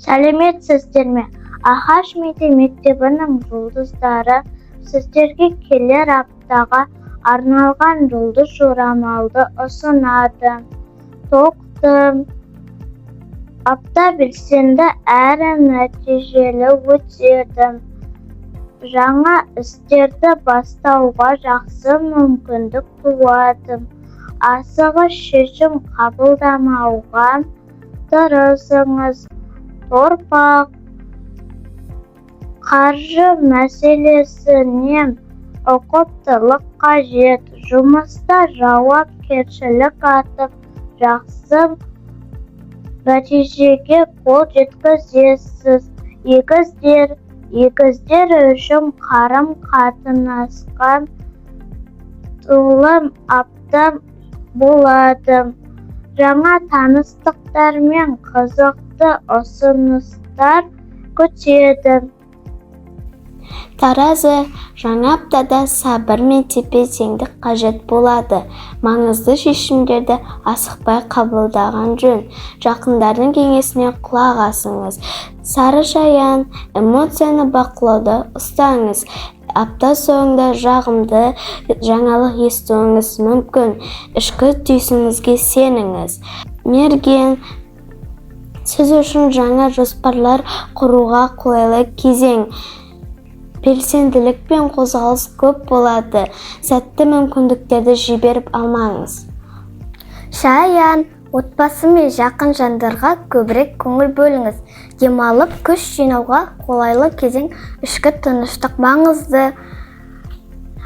Сәлеметсіздер ме? Ағаш мектебінің жұлдыздары, сіздерге келер аптаға арналған жұлдыз жорамалды ұсынады. Тоқтым. Апта белсенді әрі нәтижелі өтеді. Жаңа істерді бастауға жақсы мүмкіндік туады. Асығыс шешім қабылдамауға тырысыңыз. Торпақ. Қаржы мәселесіне ұқыптылық қажет. Жұмыста жауапкершілік артып, жақсы нәтижеге қол жеткізесіз. Егіздер үшін қарым-қатынасқа толы апта болады. Жаңа таныстықтар мен қызықты ұсыныстар күтеді. Таразы, жаңа аптада сабыр мен тепе-теңдік қажет болады. Маңызды шешімдерді асықпай қабылдаған жөн. Жақындардың кеңесіне құлақ асыңыз. Сары шаян, эмоцияны бақылауда ұстаңыз. Апта соңында жағымды жаңалық естуіңіз мүмкін. Ішкі түйсігіңізге сеніңіз. Мерген, сіз үшін жаңа жоспарлар құруға қолайлы кезең. Белсенділік пен қозғалыс көп болады. Сәтті мүмкіндіктерді жіберіп алмаңыз. Шаян, отбасы мен жақын жандарға көбірек көңіл бөліңіз. Демалып, күш жинауға қолайлы кезең, ішкі тыныштық маңызды.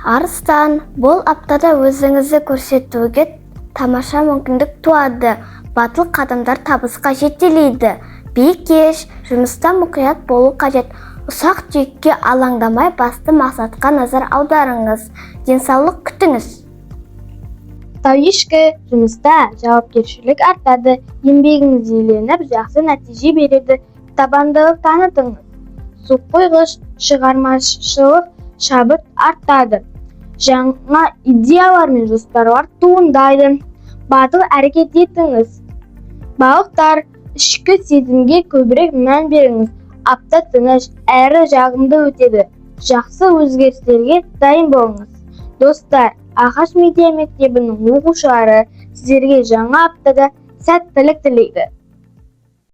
Арыстан, бұл аптада өзіңізді көрсетуге тамаша мүмкіндік туады. Батыл қадамдар табысқа жетелейді. Бикеш, жұмыста мұқият болу қажет. Ұсақ түйекке алаңдамай, басты мақсатқа назар аударыңыз. Денсаулық күтіңіз. Тауешкі, жұмыста жауапкершілік артады. Еңбегіңіз еленіп, жақсы нәтиже береді. Табандылық танытыңыз. Су қойғыш, шығармашылық шабыт артады. Жаңа идеялар мен жоспарлар туындайды. Батыл әрекет етіңіз. Балықтар, ішкі сезімге көбірек мән беріңіз. Апта тыныш, әрі жағымды өтеді. Жақсы өзгерістерге дайын болыңыз. Достар, Ағаш медиа мектебінің оқушылары сіздерге жаңа аптада сәттілік тілейді.